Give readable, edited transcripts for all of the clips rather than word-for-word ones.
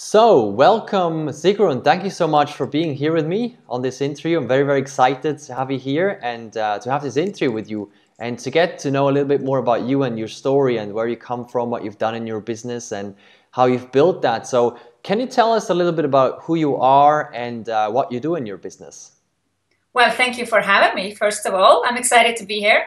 So, welcome Sigrun. Thank you so much for being here with me on this interview. I'm very, very excited to have you here and to have this interview with you and to get to know a little bit more about you and your story and where you come from, what you've done in your business and how you've built that. So, can you tell us a little bit about who you are and what you do in your business? Well, thank you for having me, first of all. I'm excited to be here.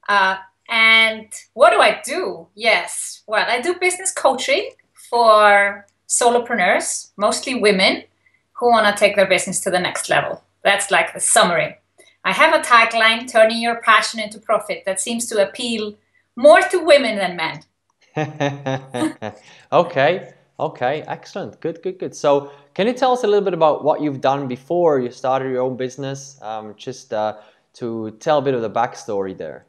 Uh, and what do I do? Yes, well, I do business coaching for solopreneurs, mostly women who want to take their business to the next level. That's like the summary. I have a tagline, turning your passion into profit, that seems to appeal more to women than men. Okay, okay, excellent. Good, good, good. So, can you tell us a little bit about what you've done before you started your own business? Just to tell a bit of the backstory there.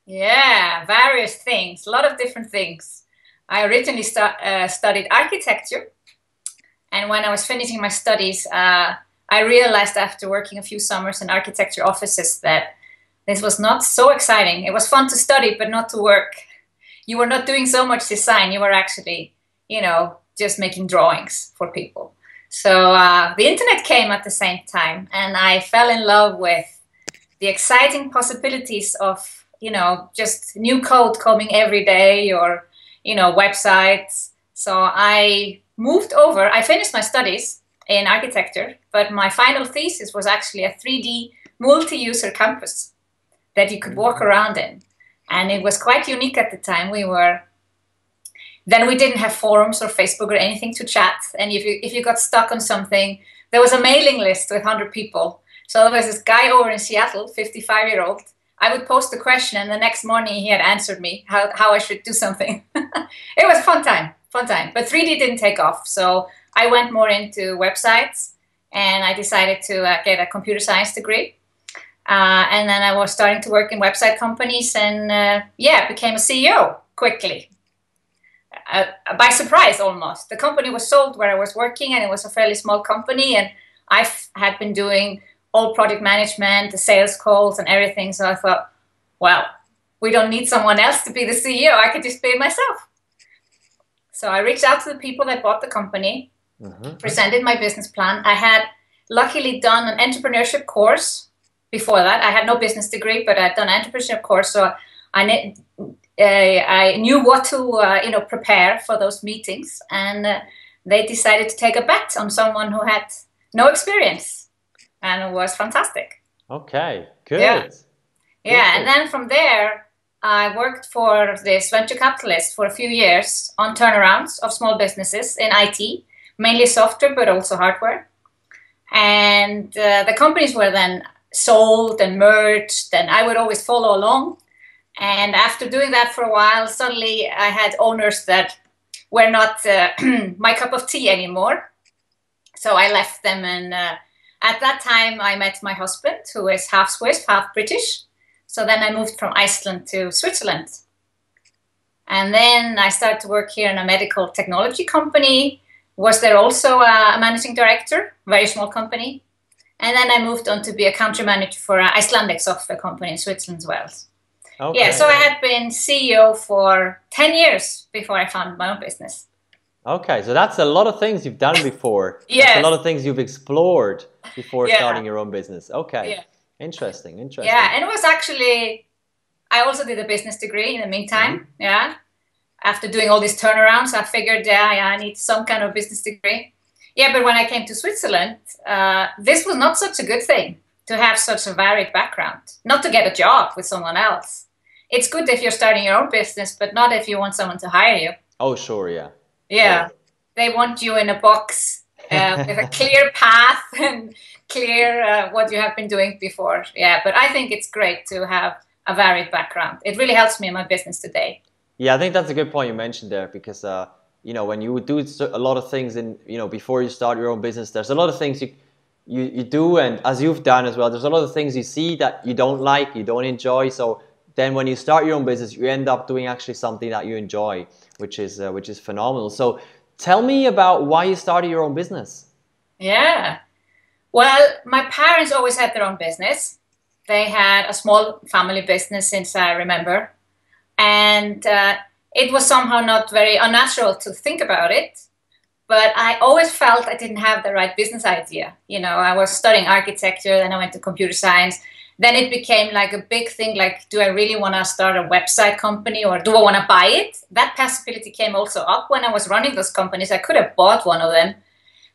Yeah, various things, a lot of different things. I originally studied architecture, and when I was finishing my studies, I realized after working a few summers in architecture offices that this was not so exciting. It was fun to study, but not to work. You were not doing so much design. You were actually, just making drawings for people. So the internet came at the same time, and I fell in love with the exciting possibilities of, just new code coming every day or, websites. So I moved over. I finished my studies in architecture, but my final thesis was actually a 3D multi-user campus that you could walk around in. And it was quite unique at the time. We didn't have forums or Facebook or anything to chat. And if you got stuck on something, there was a mailing list with 100 people. So there was this guy over in Seattle, 55-year-old. I would post a question, and the next morning he had answered me how I should do something. It was fun time, fun time. But 3D didn't take off. So I went more into websites, and I decided to get a computer science degree. And then I was starting to work in website companies and, became a CEO quickly. By surprise, almost. The company was sold where I was working, and it was a fairly small company, and I had been doing all project management, the sales calls and everything. So I thought, well, we don't need someone else to be the CEO. I could just be it myself. So I reached out to the people that bought the company, presented my business plan. I had luckily done an entrepreneurship course before that. I had no business degree, but I'd done an entrepreneurship course. So I knew what to prepare for those meetings, and they decided to take a bet on someone who had no experience, and it was fantastic. Okay, good. Yeah, Good, yeah, and good. then from there, I worked for this venture capitalist for a few years on turnarounds of small businesses in IT, mainly software, but also hardware. And the companies were then sold and merged, and I would always follow along. And after doing that for a while, suddenly I had owners that were not my cup of tea anymore. So I left them, and at that time I met my husband, who is half Swiss, half British. So then I moved from Iceland to Switzerland. And then I started to work here in a medical technology company. Was there also a managing director, very small company. And then I moved on to be a country manager for an Icelandic software company in Switzerland as well. Yeah, so I Okay. had been CEO for 10 years before I founded my own business. Okay, so that's a lot of things you've done before. That's a lot Yes, of things you've explored before yeah, starting your own business. Okay. yeah. Interesting, Yeah, interesting. and it was actually, I also did a business degree in the Hmm. meantime. Yeah, after doing all these turnarounds, I figured, yeah, I need some kind of business degree. Yeah, but when I came to Switzerland, this was not such a good thing to have such a varied background, not to get a job with someone else. It's good if you're starting your own business, but not if you want someone to hire you. Oh, sure, yeah. Yeah, Sure. they want you in a box with a clear path and clear what you have been doing before. Yeah, but I think it's great to have a varied background. It really helps me in my business today. Yeah, I think that's a good point you mentioned there because when you do a lot of things in, before you start your own business, there's a lot of things you do, and as you've done as well, there's a lot of things you see that you don't like, you don't enjoy. So then when you start your own business, you end up doing actually something that you enjoy, which is phenomenal. So tell me about why you started your own business. Yeah. Well, my parents always had their own business. They had a small family business since I remember. And it was somehow not very unnatural to think about it. but I always felt I didn't have the right business idea. You know, I was studying architecture, then I went to computer science. Then it became like a big thing, like, do I really want to start a website company or do I want to buy it? That possibility came also up when I was running those companies. I could have bought one of them,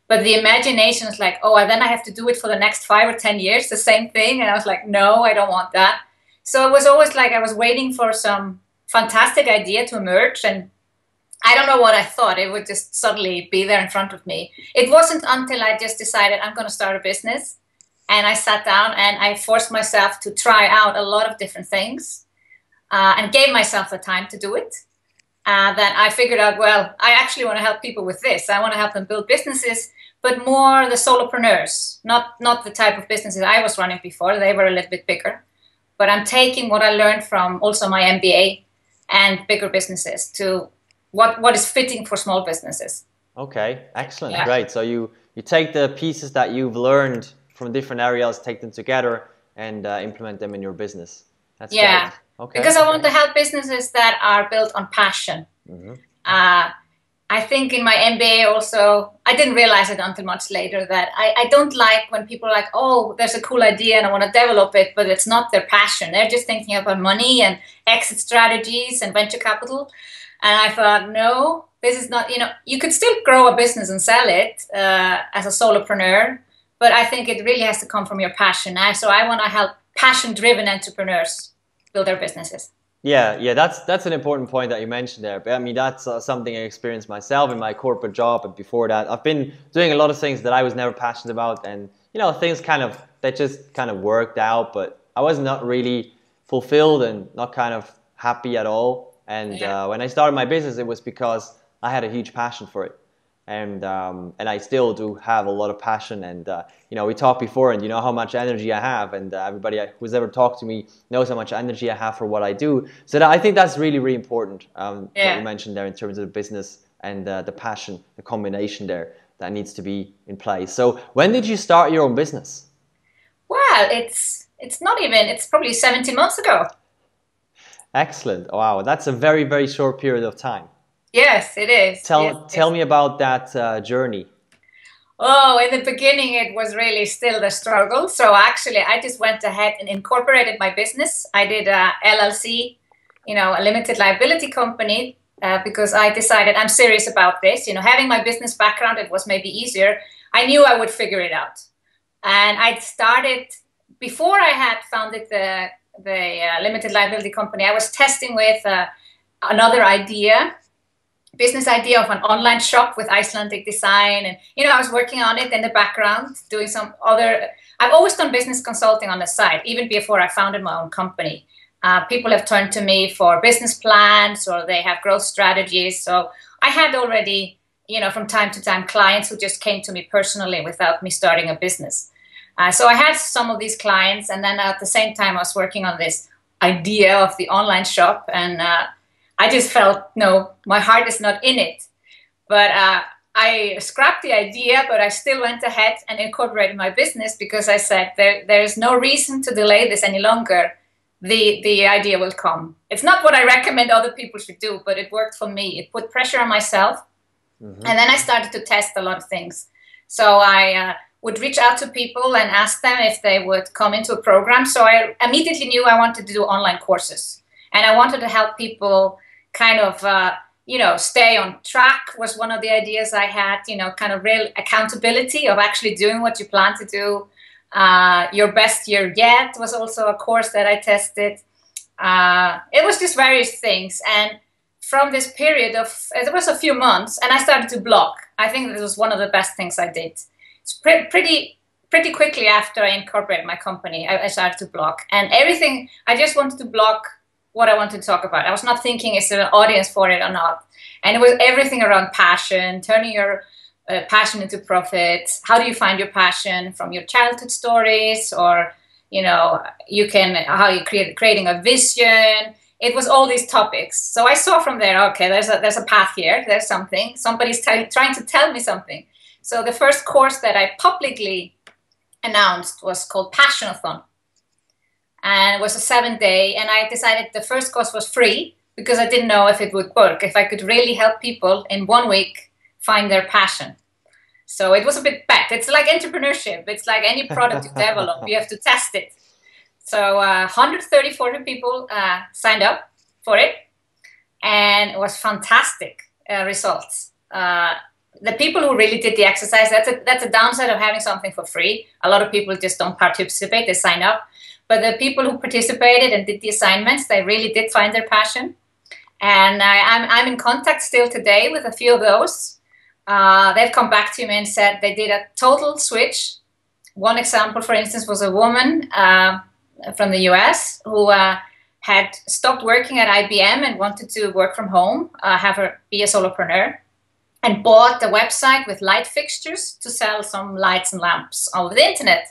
but the imagination is like, oh, and then I have to do it for the next 5 or 10 years, the same thing. And I was like, no, I don't want that. So it was always like I was waiting for some fantastic idea to emerge, and I don't know what I thought. It would just suddenly be there in front of me. It wasn't until I just decided I'm going to start a business, and I sat down and I forced myself to try out a lot of different things, and gave myself the time to do it. That I figured out, well, I actually want to help people with this. I want to help them build businesses, but more the solopreneurs, not the type of businesses I was running before. They were a little bit bigger. But I'm taking what I learned from also my MBA and bigger businesses to what is fitting for small businesses. Okay, excellent, Yeah. great. So you take the pieces that you've learned from different areas, take them together, and implement them in your business. That's great. Okay. Because I want to help businesses that are built on passion. Mm-hmm. I think in my MBA also, I didn't realize it until much later that I don't like when people are like, oh, there's a cool idea and I want to develop it, but it's not their passion. They're just thinking about money and exit strategies and venture capital. And I thought, no, this is not, you could still grow a business and sell it as a solopreneur, but I think it really has to come from your passion. So I want to help passion-driven entrepreneurs build their businesses. Yeah, that's an important point that you mentioned there. But I mean, that's something I experienced myself in my corporate job, and before that, I've been doing a lot of things that I was never passionate about, and things that just kind of worked out, but I was not really fulfilled and not kind of happy at all. And when I started my business, it was because I had a huge passion for it, and I still do have a lot of passion. And we talked before, and you know how much energy I have, and everybody who's ever talked to me knows how much energy I have for what I do. So I think that's really, really important. What you mentioned there in terms of the business and the passion, the combination there that needs to be in place. So when did you start your own business? Well, it's probably 17 months ago. Excellent. Wow, that's a very, very short period of time. Yes, it is. Tell me about that journey. Oh, in the beginning, it was really still the struggle. So actually, I just went ahead and incorporated my business. I did a LLC, a limited liability company, because I decided I'm serious about this. Having my business background, it was maybe easier. I knew I would figure it out. And I started, before I had founded the limited liability company, I was testing with another business idea of an online shop with Icelandic design. And, I was working on it in the background, doing I've always done business consulting on the side, even before I founded my own company. People have turned to me for business plans, or they have growth strategies. So I had already, from time to time, clients who just came to me personally without me starting a business. So I had some of these clients, and then at the same time, I was working on this idea of the online shop, and I just felt, no, my heart is not in it. But I scrapped the idea, but I still went ahead and incorporated my business, because I said there is no reason to delay this any longer. The idea will come. It's not what I recommend other people should do, but it worked for me. It put pressure on myself. Mm-hmm. And then I started to test a lot of things. So I would reach out to people and ask them if they would come into a program. So I immediately knew I wanted to do online courses. And I wanted to help people kind of, stay on track was one of the ideas I had, kind of real accountability of actually doing what you plan to do. Your best year yet was also a course that I tested. It was just various things. And from this period it was a few months, and I started to blog. I think this was one of the best things I did. It's pretty quickly after I incorporated my company, I started to blog. And everything, I just wanted to blog what I wanted to talk about. I was not thinking, is there an audience for it or not? And it was everything around passion, turning your passion into profit. How do you find your passion from your childhood stories, or how you creating a vision. It was all these topics. So I saw from there, okay, there's a path here. There's something. Somebody's trying to tell me something. So the first course that I publicly announced was called Passionathon. And it was a 7-day, and I decided the first course was free because I didn't know if it would work, if I could really help people in 1 week find their passion. So it was a bit bad. It's like entrepreneurship. It's like any product you develop, you have to test it. So 130, 40 people signed up for it, and it was fantastic results. The people who really did the exercise, that's a downside of having something for free. A lot of people just don't participate, they sign up. But the people who participated and did the assignments, they really did find their passion. And I'm in contact still today with a few of those. They've come back to me and said they did a total switch. One example, for instance, was a woman from the US who had stopped working at IBM and wanted to work from home, have her be a solopreneur, and bought a website with light fixtures to sell some lights and lamps over the internet.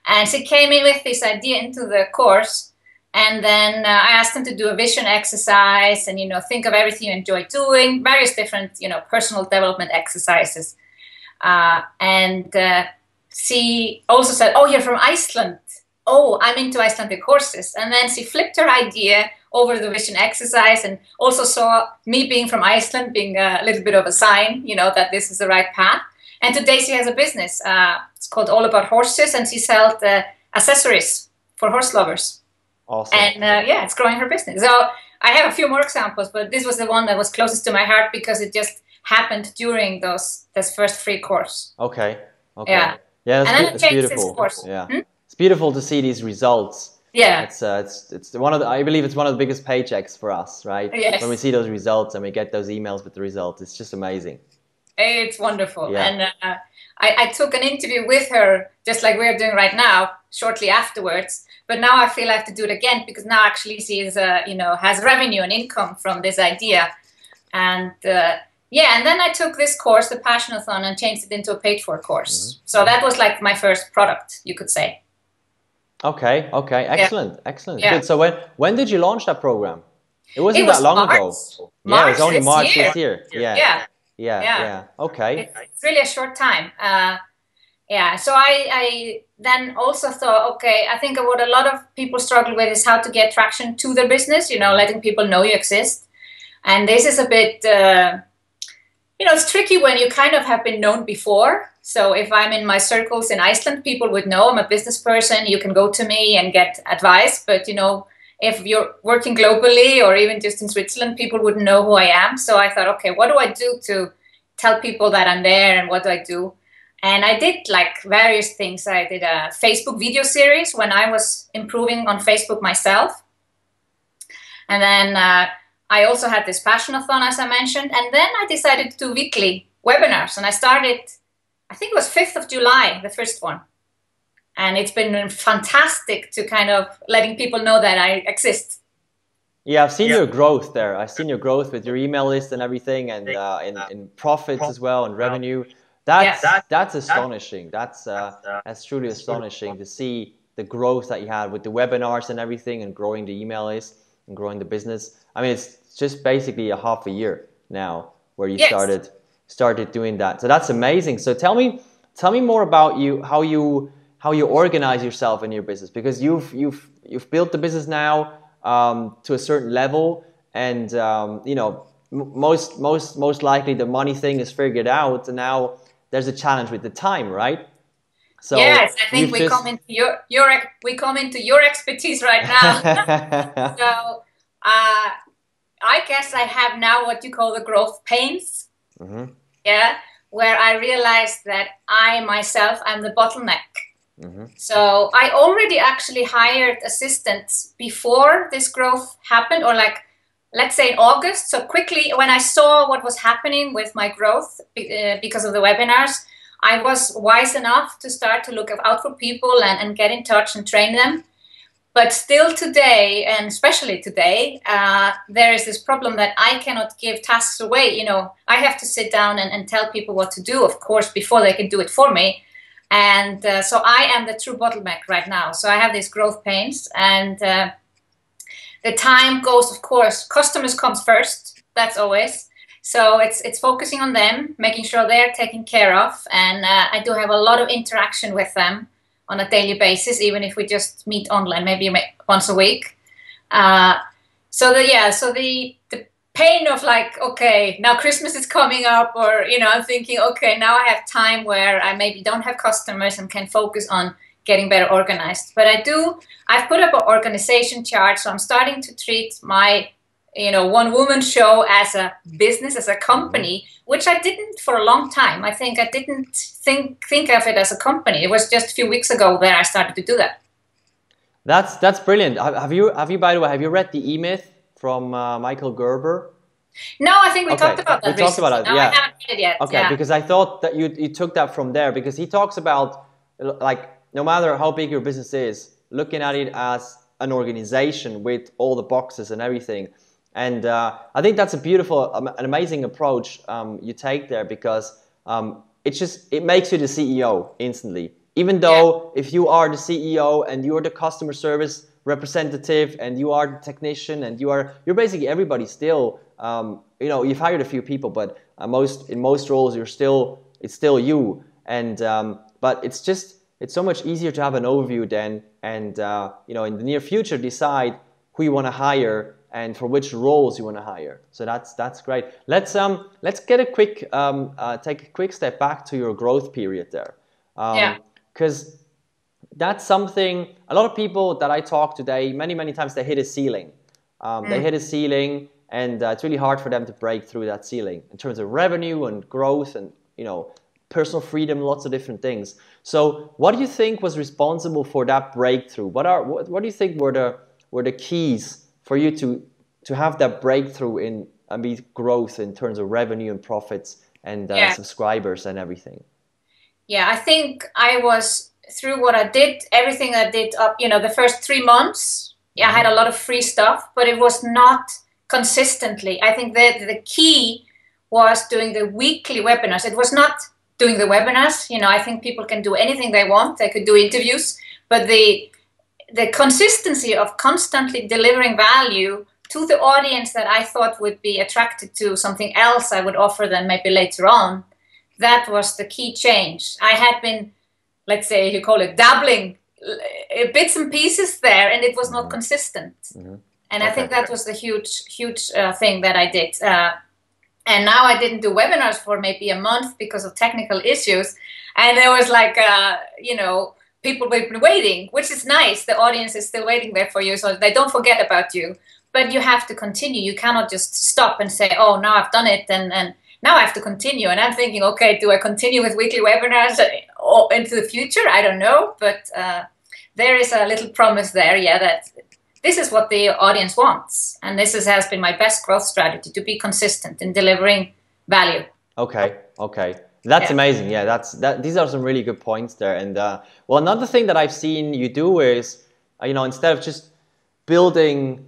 And she came in with this idea into the course. And then I asked them to do a vision exercise and, think of everything you enjoy doing, various different, personal development exercises. She also said, oh, you're from Iceland. Oh, I'm into Icelandic horses. And then she flipped her idea over the vision exercise and also saw me being from Iceland being a little bit of a sign, that this is the right path. And today she has a business. It's called All About Horses, and she sells accessories for horse lovers. Awesome. And it's growing her business. So I have a few more examples, but this was the one that was closest to my heart because it just happened during this first free course. Okay. Yeah. Yeah, that's beautiful. Yeah. It's beautiful to see these results. Yeah. It's one of the, I believe it's one of the biggest paychecks for us, right? Yes. When we see those results and we get those emails with the results, it's just amazing. It's wonderful. Yeah. And I took an interview with her, just like we're doing right now, shortly afterwards. But now I feel I have to do it again because now actually she is, has revenue and income from this idea. And and then I took this course, the Passionathon, and changed it into a paid-for course. Mm-hmm. So that was like my first product, you could say. Okay, excellent. Yeah. Good. So when did you launch that program? It was that long ago. March it was only March year. This year. Yeah. Okay. It's really a short time. So I then also thought, okay, I think what a lot of people struggle with is how to get traction to their business, letting people know you exist. And this is a bit, it's tricky when you kind of have been known before. So if I'm in my circles in Iceland, people would know I'm a business person. You can go to me and get advice. But, if you're working globally or even just in Switzerland, people wouldn't know who I am. So I thought, okay, what do I do to tell people that I'm there and what do I do? And I did like various things. I did a Facebook video series when I was improving on Facebook myself. And then I also had this Passionathon, as I mentioned. And then I decided to do weekly webinars. And I started, I think it was 5th of July, the first one. And it's been fantastic to kind of letting people know that I exist. Yeah, I've seen your growth there. I've seen your growth with your email list and everything, and in profits as well and revenue. That's astonishing. That's truly astonishing to see the growth that you had with the webinars and everything, and growing the email list and growing the business. I mean, it's just basically a half a year now where you started doing that. So that's amazing. So tell me more about you, how you organize yourself in your business, because you've built the business now to a certain level, and most likely the money thing is figured out, and now there's a challenge with the time, right? So yes, I think we come into your expertise right now. So I guess I have now what you call the growth pains. Mm-hmm. Yeah, where I realized that I'm the bottleneck. Mm-hmm. So I already actually hired assistants before this growth happened, or like, let's say in August. So quickly, when I saw what was happening with my growth because of the webinars, I was wise enough to start to look out for people and get in touch and train them. But still today, and especially today, there is this problem that I cannot give tasks away. I have to sit down and tell people what to do, of course, before they can do it for me. And so I am the true bottleneck right now. So I have these growth pains, and the time goes, of course, customers comes first. That's always. So it's focusing on them, making sure they're taken care of. And I do have a lot of interaction with them on a daily basis, even if we just meet online, maybe once a week. So the pain of like, okay, now Christmas is coming up, or, you know, I'm thinking, okay, now I have time where I maybe don't have customers and can focus on getting better organized. But I've put up an organization chart, so I'm starting to treat my, you know, one-woman show as a business, as a company, which I didn't for a long time. I think I didn't think of it as a company. It was just a few weeks ago that I started to do that. That's brilliant. Have you by the way, have you read the E-Myth from Michael Gerber? No, I think we talked about that recently. Talked about it, no, yeah. I haven't read it yet. Okay, because I thought that you took that from there, because he talks about, like, no matter how big your business is, looking at it as an organization with all the boxes and everything. And I think that's a beautiful, an amazing approach you take there, because it makes you the CEO instantly. Even though if you are the CEO and you're the customer service representative and you are the technician and you're basically everybody still, you know, you've hired a few people, but in most roles it's still you. And but it's so much easier to have an overview then, and you know, in the near future decide who you want to hire and for which roles you want to hire. So that's great. Let's get a quick take a quick step back to your growth period there. Because that's something a lot of people that I talk today, many times they hit a ceiling. They hit a ceiling, and it's really hard for them to break through that ceiling in terms of revenue and growth and, you know, personal freedom, lots of different things. So what do you think was responsible for that breakthrough? What do you think were the keys for you to have that breakthrough in growth in terms of revenue and profits and subscribers and everything? Yeah, I think I was, through what I did, everything I did up, you know, the first 3 months, I had a lot of free stuff, but it was not consistently. I think that the key was doing the weekly webinars. It was not doing the webinars. You know, I think people can do anything they want. They could do interviews, but the consistency of constantly delivering value to the audience that I thought would be attracted to something else I would offer them maybe later on, that was the key change. I had been, let's say, you call it dabbling bits and pieces there, and it was not consistent. And I think that was the huge thing that I did. And now I didn't do webinars for maybe a month because of technical issues. And there was like, you know, people have been waiting, which is nice. The audience is still waiting there for you, so they don't forget about you. But you have to continue. You cannot just stop and say, oh, now I've done it, and now I have to continue. And I'm thinking, okay, do I continue with weekly webinars into the future? I don't know. But there is a little promise there, that this is what the audience wants. And this has been my best growth strategy, to be consistent in delivering value. Okay. That's amazing. Yeah, these are some really good points there. And well, another thing that I've seen you do is, you know, instead of just building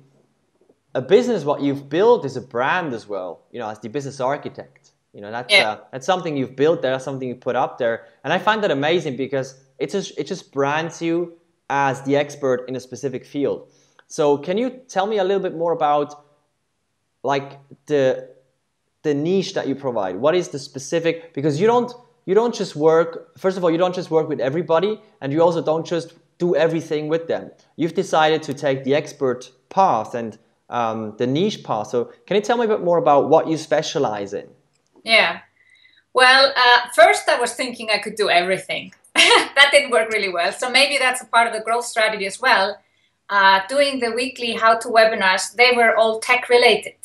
a business, what you've built is a brand as well, you know, as the business architect. You know, that's something you've built there, that's something you put up there. And I find that amazing, because it just brands you as the expert in a specific field. So can you tell me a little bit more about, like, the niche that you provide? What is the specific, because you don't just work, first of all, you don't just work with everybody, and you also don't just do everything with them. You've decided to take the expert path and the niche path. So can you tell me a bit more about what you specialize in? Yeah. Well, first I was thinking I could do everything. That didn't work really well. So maybe that's a part of the growth strategy as well. Doing the weekly how-to webinars, they were all tech related.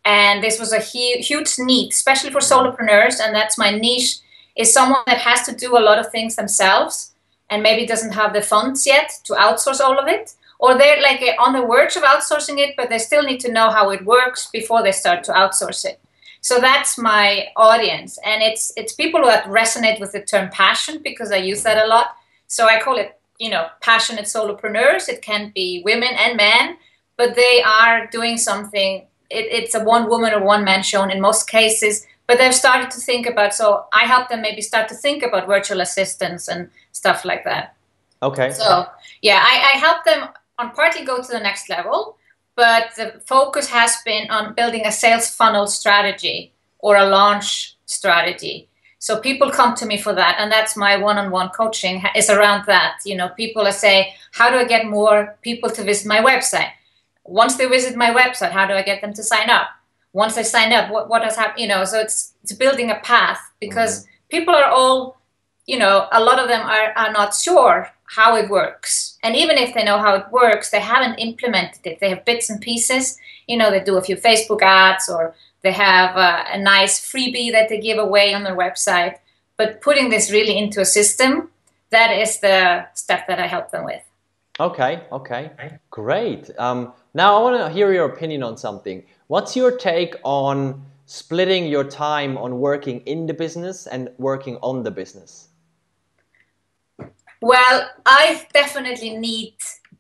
And this was a huge need, especially for solopreneurs. And that's my niche, is someone that has to do a lot of things themselves and maybe doesn't have the funds yet to outsource all of it. Or they're like on the verge of outsourcing it, but they still need to know how it works before they start to outsource it. So that's my audience. And it's people that resonate with the term passion, because I use that a lot. So I call it, you know, passionate solopreneurs. It can be women and men, but they are doing something. It's a one woman or one man show in most cases, but they've started to think about, so I help them maybe start to think about virtual assistants and stuff like that. Okay. So yeah, I help them on partly go to the next level, but the focus has been on building a sales funnel strategy or a launch strategy. So people come to me for that, and that's my one-on-one coaching is around that. You know, people say, how do I get more people to visit my website? Once they visit my website, how do I get them to sign up? once they sign up, what has happened, you know, so it's building a path, because people are all, you know, a lot of them are not sure how it works. And even if they know how it works, they haven't implemented it. They have bits and pieces, you know, they do a few Facebook ads, or they have a nice freebie that they give away on their website. But putting this really into a system, that is the step that I help them with. Okay, okay, great. Now I want to hear your opinion on something. What's your take on splitting your time on working in the business and working on the business? Well, I definitely need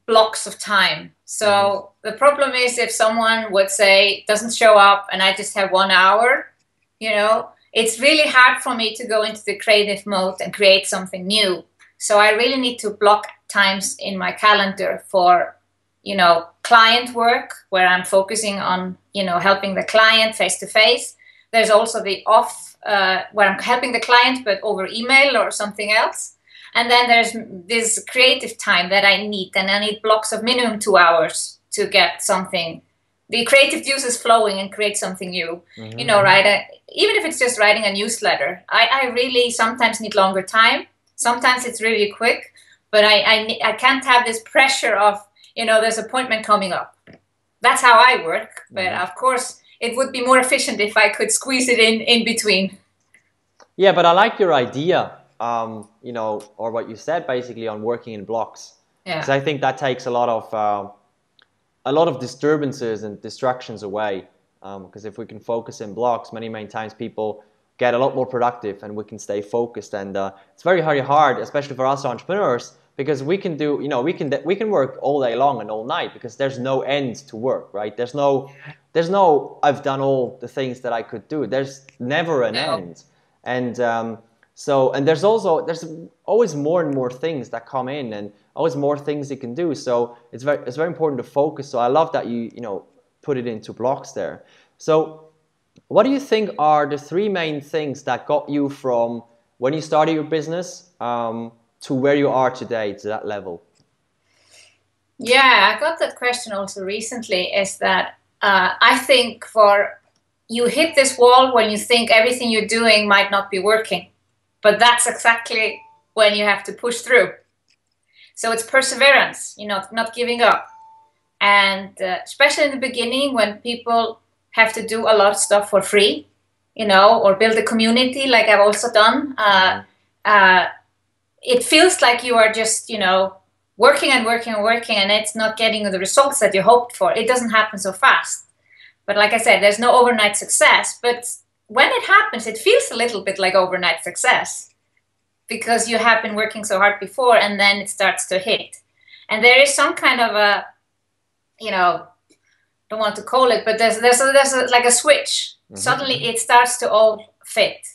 blocks of time. So the problem is, if someone would say doesn't show up and I just have 1 hour, you know, it's really hard for me to go into the creative mode and create something new. So I really need to block times in my calendar for, you know, client work, where I'm focusing on, you know, helping the client face to face. There's also the off, where I'm helping the client, but over email or something else. And then there's this creative time that I need, and I need blocks of minimum 2 hours to get something, the creative juices flowing and create something new. You know, right? Even if it's just writing a newsletter, I really sometimes need longer time. Sometimes it's really quick, but I can't have this pressure of, you know, there's an appointment coming up. That's how I work. But of course, it would be more efficient if I could squeeze it in between. Yeah, but I like your idea. You know, or what you said basically on working in blocks. Yeah. So I think that takes a lot of disturbances and distractions away. Because if we can focus in blocks, many times people get a lot more productive and we can stay focused. And it's very hard, especially for us entrepreneurs, because we can do, you know, we can work all day long and all night, because there's no end to work, right? There's no I've done all the things that I could do. There's never an end. And so, and there's always more and more things that come in, and always more things you can do. So it's very important to focus. So I love that you know, put it into blocks there. So what do you think are the 3 main things that got you from when you started your business to where you are today, to that level? Yeah, I got that question also recently, is that I think you hit this wall when you think everything you're doing might not be working. But that's exactly when you have to push through. So it's perseverance, you know, not giving up. And especially in the beginning, when people have to do a lot of stuff for free, you know, or build a community like I've also done, it feels like you are just, you know, working and working and working, and it's not getting the results that you hoped for. It doesn't happen so fast. But like I said, there's no overnight success. But when it happens, it feels a little bit like overnight success, because you have been working so hard before, and then it starts to hit. And there is some kind of a, you know, don't want to call it, but there's like a switch. Suddenly it starts to all fit.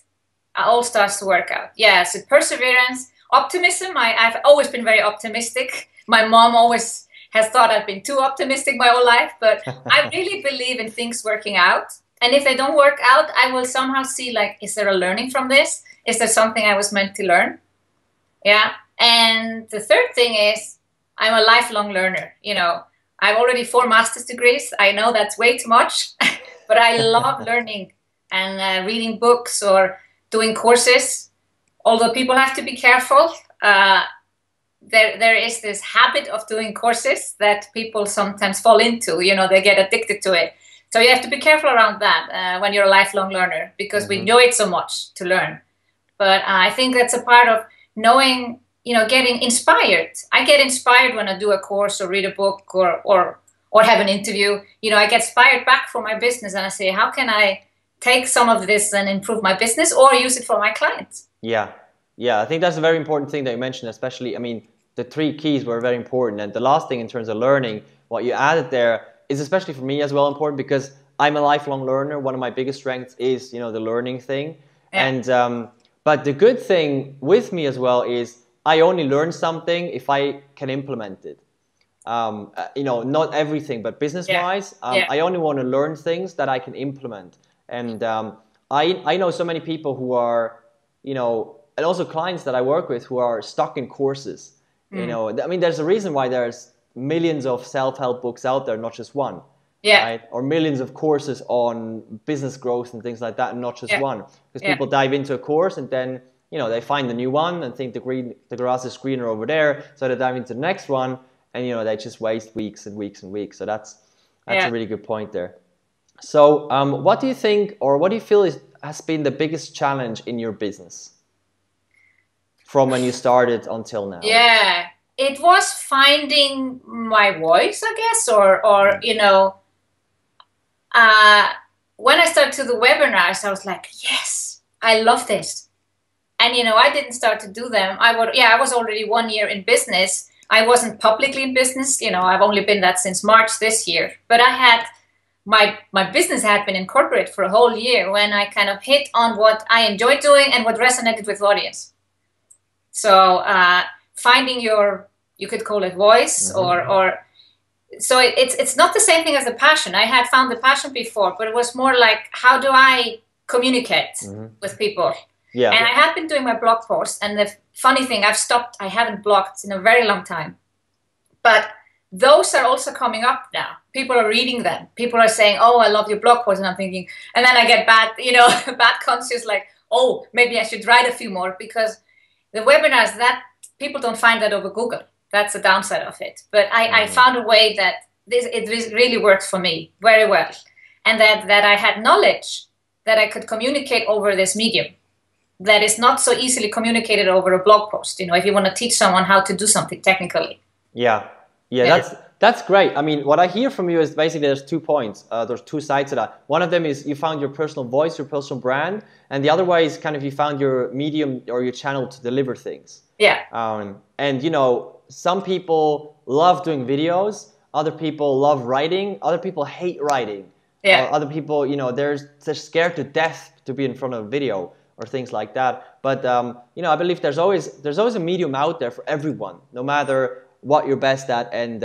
All starts to work out. Yeah, so perseverance, optimism. I've always been very optimistic. My mom always has thought I've been too optimistic my whole life, but I really believe in things working out. And if they don't work out, I will somehow see, like, is there a learning from this? Is there something I was meant to learn? Yeah. And the third thing is, I'm a lifelong learner. You know, I've already 4 master's degrees. I know that's way too much, but I love learning and reading books or doing courses. Although people have to be careful. There is this habit of doing courses that people sometimes fall into. You know, they get addicted to it. So you have to be careful around that when you're a lifelong learner, because we enjoy it so much to learn. But I think that's a part of knowing, you know, getting inspired. I get inspired when I do a course or read a book or have an interview. You know, I get inspired back for my business, and I say, how can I take some of this and improve my business or use it for my clients? Yeah. I think that's a very important thing that you mentioned, especially, I mean, the 3 keys were very important. And the last thing in terms of learning, what you added there, is especially for me as well important, because I'm a lifelong learner. One of my biggest strengths is, you know, the learning thing. Yeah. And but the good thing with me as well is I only learn something if I can implement it. You know, not everything, but business-wise, I only want to learn things that I can implement. And I know so many people who are, you know, and also clients that I work with who are stuck in courses. You know, I mean, there's a reason why there's millions of self-help books out there, not just one. Yeah. right? Or millions of courses on business growth and things like that, and not just one. Because people dive into a course and then, you know, they find the new one and think the grass is greener over there, so they dive into the next one, and you know, they just waste weeks and weeks and weeks. So that's a really good point there. So what do you think, or what do you feel has been the biggest challenge in your business from when you started until now? Yeah, it was finding my voice, I guess, or you know, when I started to the webinars, I was like, yes, I love this. And you know, I didn't start to do them. I was already 1 year in business. I wasn't publicly in business. You know, I've only been that since March this year. But I had my business had been in corporate for a whole year when I kind of hit on what I enjoyed doing and what resonated with the audience. So finding your, you could call it voice, or so it's not the same thing as the passion. I had found the passion before, but it was more like, how do I communicate with people? Yeah. And I had been doing my blog posts, and the funny thing, I haven't blogged in a very long time. But those are also coming up now. People are reading them. People are saying, oh, I love your blog post. And I'm thinking, and then I get bad, you know, bad conscious, like, oh, maybe I should write a few more, because the webinars, that people don't find that over Google. That's the downside of it. But I found a way that it really works for me very well. And that I had knowledge that I could communicate over this medium that is not so easily communicated over a blog post, you know, if you want to teach someone how to do something technically. Yeah, that's great. I mean, what I hear from you is basically there's 2 points. There's 2 sides to that. One of them is you found your personal voice, your personal brand, and the other way is kind of you found your medium or your channel to deliver things. Yeah. And you know, some people love doing videos, other people love writing, other people hate writing. Yeah. Other people, you know, they're scared to death to be in front of a video or things like that. But you know, I believe there's always a medium out there for everyone, no matter what you're best at. And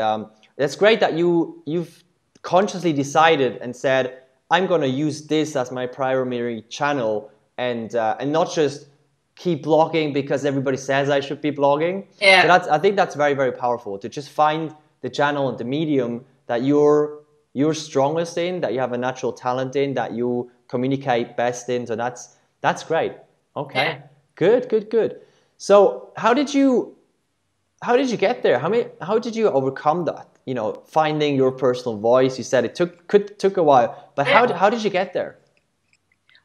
it's great that you've consciously decided and said, I'm going to use this as my primary channel, and not just keep blogging because everybody says I should be blogging. Yeah. So I think that's very, very powerful, to just find the channel and the medium that you're strongest in, that you have a natural talent in, that you communicate best in. So that's great. Okay. Yeah. Good. So how did you get there? How did you overcome that? You know, finding your personal voice. You said it took a while, but how did you get there?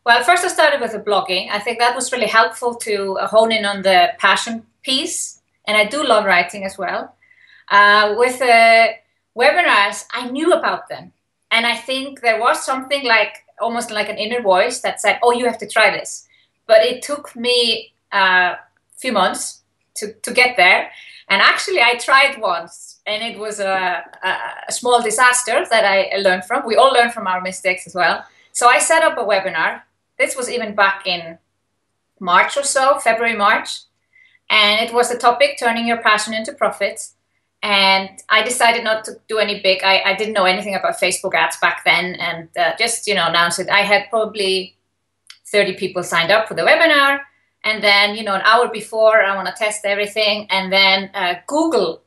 Well, first I started with the blogging. I think that was really helpful to hone in on the passion piece, and I do love writing as well. With the webinars, I knew about them, and I think there was something like almost like an inner voice that said, "Oh, you have to try this." But it took me a few months to get there. And actually, I tried once, and it was a small disaster that I learned from. We all learn from our mistakes as well. So I set up a webinar. This was even back in March or so, February, March. And it was the topic, turning your passion into profits. And I decided not to do any big. I didn't know anything about Facebook ads back then, and just, you know, announced it. I had probably 30 people signed up for the webinar. And then, you know, an hour before, I want to test everything. And then Google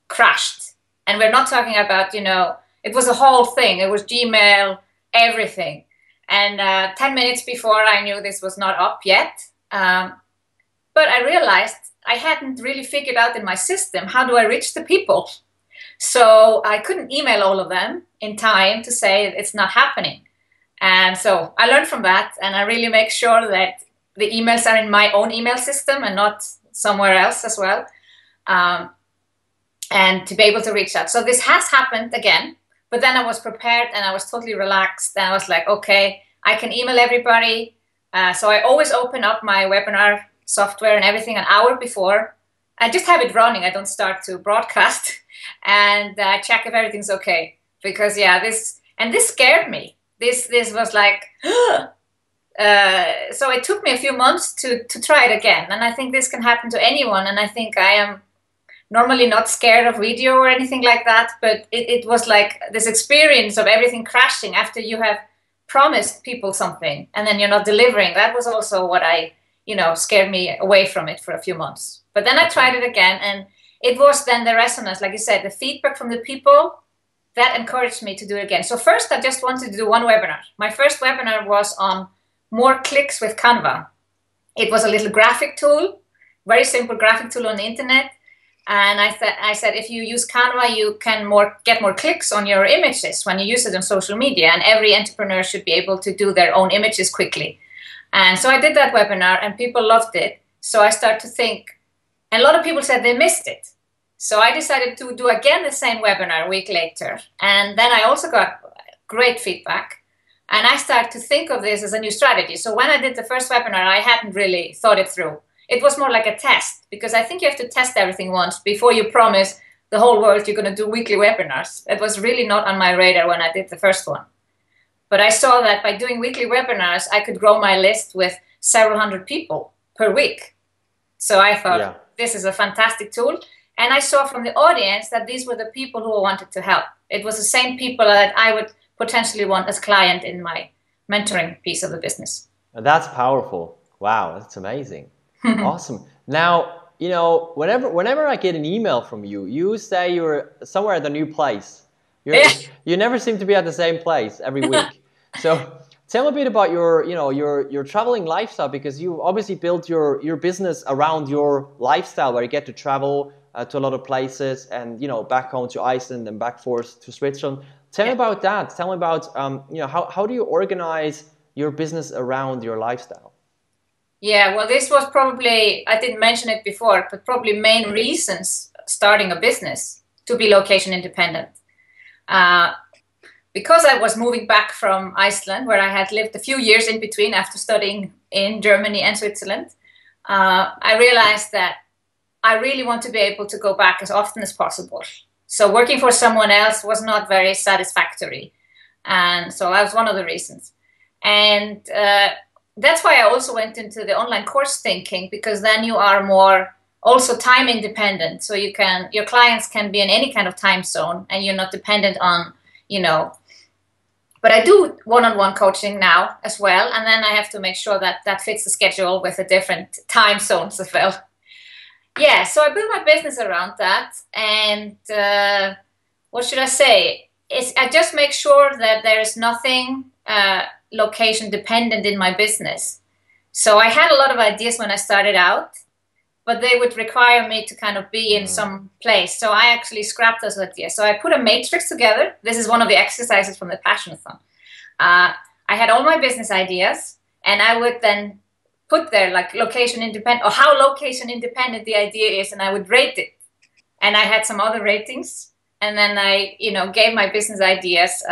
crashed. And we're not talking about, you know, it was a whole thing. It was Gmail, everything. And 10 minutes before, I knew this was not up yet. But I realized I hadn't really figured out in my system, how do I reach the people? So I couldn't email all of them in time to say it's not happening. And so I learned from that, and I really make sure that the emails are in my own email system and not somewhere else as well. And to be able to reach out. So this has happened again, but then I was prepared and I was totally relaxed. And I was like, okay, I can email everybody. So I always open up my webinar software and everything an hour before. I just have it running. I don't start to broadcast, and check if everything's okay. Because this scared me. This was like, so it took me a few months to try it again. And I think this can happen to anyone. And I think I am normally not scared of video or anything like that. But it was like this experience of everything crashing after you have promised people something and then you're not delivering. That was also what scared me away from it for a few months. But then I tried it again, and it was then the resonance, like you said, the feedback from the people that encouraged me to do it again. So first, I just wanted to do one webinar. My first webinar was on more clicks with Canva. It was a little graphic tool, very simple graphic tool on the internet. And I said, if you use Canva, you can get more clicks on your images when you use it on social media. And every entrepreneur should be able to do their own images quickly. And so I did that webinar and people loved it. So I started to think, and a lot of people said they missed it. So I decided to do again the same webinar a week later. And then I also got great feedback. And I started to think of this as a new strategy. So when I did the first webinar, I hadn't really thought it through. It was more like a test, because I think you have to test everything once before you promise the whole world you're going to do weekly webinars. It was really not on my radar when I did the first one. But I saw that by doing weekly webinars, I could grow my list with several hundred people per week. So I thought, this is a fantastic tool. And I saw from the audience that these were the people who wanted to help. It was the same people that I would potentially want as client in my mentoring piece of the business. That's powerful. Wow, that's amazing. Awesome. Now, you know, whenever I get an email from you, you say you're somewhere at a new place. You never seem to be at the same place every week. So tell me a bit about your traveling lifestyle, because you obviously built your business around your lifestyle, where you get to travel to a lot of places, and back home to Iceland and back forth to Switzerland. Tell me about that. Tell me about how do you organize your business around your lifestyle? Yeah, well, this was probably, I didn't mention it before, but probably main reasons starting a business to be location independent. Because I was moving back from Iceland, where I had lived a few years in between after studying in Germany and Switzerland, I realized that I really want to be able to go back as often as possible. So working for someone else was not very satisfactory. And so that was one of the reasons. And that's why I also went into the online course thinking, because then you are more also time independent. So your clients can be in any kind of time zone, and you're not dependent on, but I do one-on-one coaching now as well. And then I have to make sure that that fits the schedule with the different time zones as well. Yeah, so I built my business around that. And what should I say? I just make sure that there is nothing location dependent in my business. So I had a lot of ideas when I started out, but they would require me to kind of be in some place. So I actually scrapped those ideas. So I put a matrix together. This is one of the exercises from the Passionathon. I had all my business ideas, and I would then put there like location independent, or how location independent the idea is, and I would rate it. And I had some other ratings, and then I, gave my business ideas,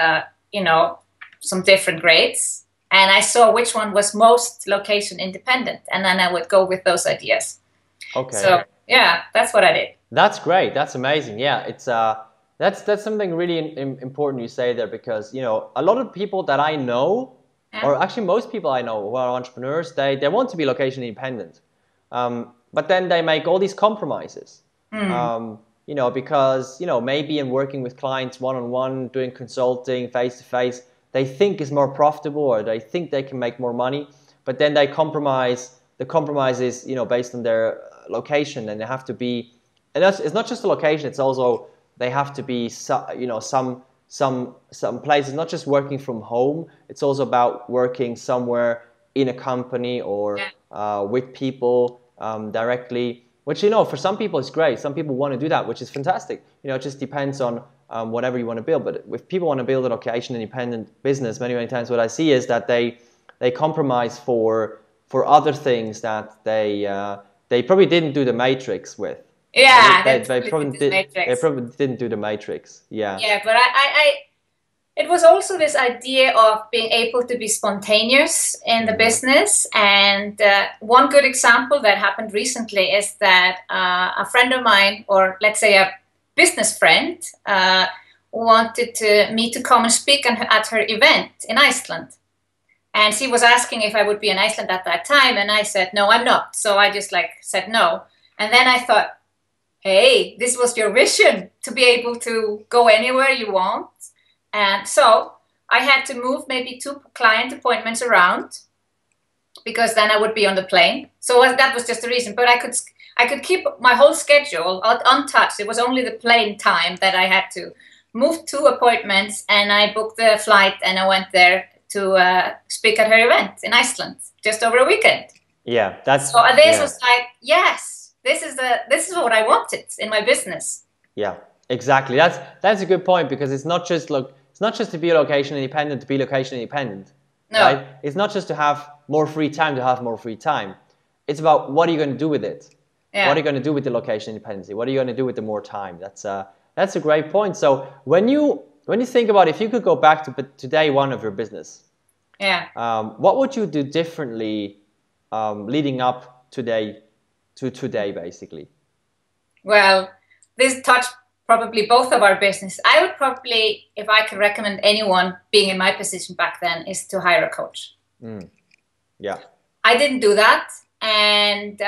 some different grades, and I saw which one was most location independent, and then I would go with those ideas. Okay. So yeah, that's what I did. That's great. That's amazing. Yeah, it's that's something really important you say there, because a lot of people that I know, or actually most people I know who are entrepreneurs, they want to be location independent, but then they make all these compromises. Because maybe in working with clients one-on-one, doing consulting face-to-face, they think is more profitable, or they think they can make more money, but then they compromise. The compromise is, based on their location, and they have to be, and it's not just the location, it's also, they have to be, some places, not just working from home, it's also about working somewhere in a company, or with people directly, which, for some people is great. Some people want to do that, which is fantastic. It just depends on whatever you want to build. But if people want to build a location independent business, many times what I see is that they compromise for other things that they probably didn't do the matrix with. Yeah, they probably didn't do the matrix. Yeah. Yeah, but it was also this idea of being able to be spontaneous in the business. And one good example that happened recently is that a friend of mine, or let's say a business friend, wanted me to come and speak at her event in Iceland. And she was asking if I would be in Iceland at that time. And I said, no, I'm not. So I just said no. And then I thought, hey, this was your vision, to be able to go anywhere you want. And so I had to move maybe 2 client appointments around, because then I would be on the plane. So that was just the reason. But I could keep my whole schedule untouched. It was only the plane time that I had to moved 2 appointments, and I booked the flight and I went there to speak at her event in Iceland just over a weekend. Yeah, that's so this yeah. was like, yes, this is what I wanted in my business. Yeah, exactly. That's a good point, because it's not just to be location independent, No. right? It's not just to have more free time to have more free time. It's about what are you going to do with it? Yeah. What are you going to do with the location independency? What are you going to do with the more time? That's a great point. So when you think about, if you could go back to day one of your business, yeah, what would you do differently leading up today to today, basically? Well, this touched probably both of our business. I would probably, if I could recommend anyone being in my position back then, is to hire a coach. Yeah. I didn't do that, and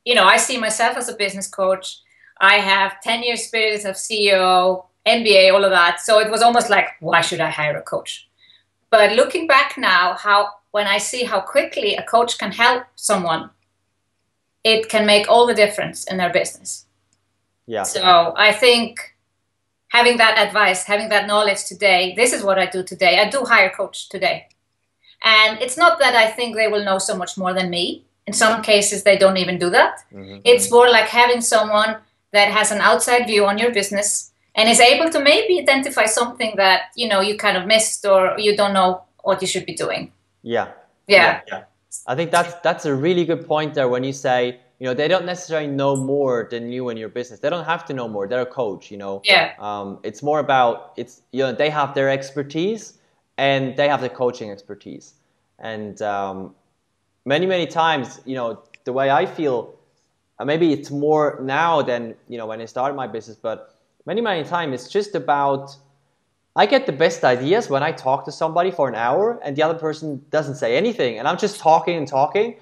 you know, I see myself as a business coach. I have 10 years experience of CEO, MBA, all of that. So it was almost like, why should I hire a coach? But looking back now, when I see how quickly a coach can help someone, it can make all the difference in their business. Yeah. So I think having that advice, having that knowledge today, this is what I do today. I do hire a coach today. And it's not that I think they will know so much more than me. In some cases, they don't even do that. It's more like having someone that has an outside view on your business and is able to maybe identify something that, you know, you kind of missed or you don't know what you should be doing. Yeah. Yeah. I think that's a really good point there when you say, you know, they don't necessarily know more than you in your business. They don't have to know more. They're a coach, you know. Yeah. It's more about, you know, they have their expertise and they have the coaching expertise. And many times, you know, the way I feel, maybe it's more now than, you know, when I started my business, but many times it's just about, I get the best ideas when I talk to somebody for an hour and the other person doesn't say anything and I'm just talking and talking.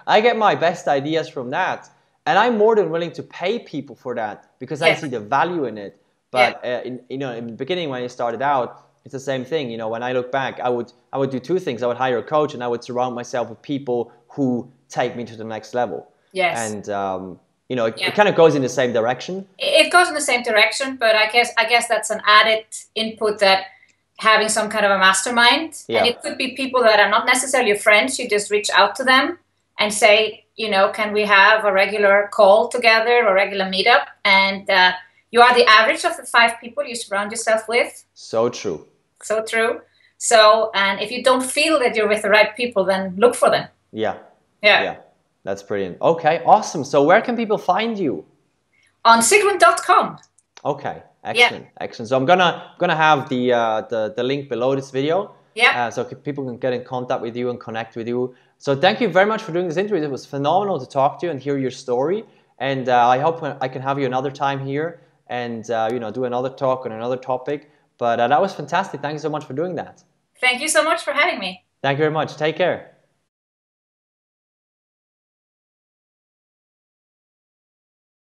I get my best ideas from that, and I'm more than willing to pay people for that because I see the value in it. But you know, in the beginning when I started out, it's the same thing. You know, when I look back, I would do two things. I would hire a coach and I would surround myself with people who take me to the next level. Yes. And you know, it kind of goes in the same direction. It goes in the same direction, but I guess that's an added input, that having some kind of a mastermind. And it could be people that are not necessarily your friends. You just reach out to them and say, you know, can we have a regular call together or regular meetup? And you are the average of the 5 people you surround yourself with. So true. So true. So, and if you don't feel that you're with the right people, then look for them. Yeah. That's brilliant. Okay, awesome. So where can people find you? On Sigrun.com. Okay, excellent, excellent. So I'm gonna have the link below this video. Yeah. So people can get in contact with you and connect with you. So thank you very much for doing this interview. It was phenomenal to talk to you and hear your story. And I hope I can have you another time here and you know, do another talk on another topic. But that was fantastic. Thank you so much for doing that. Thank you so much for having me. Thank you very much. Take care.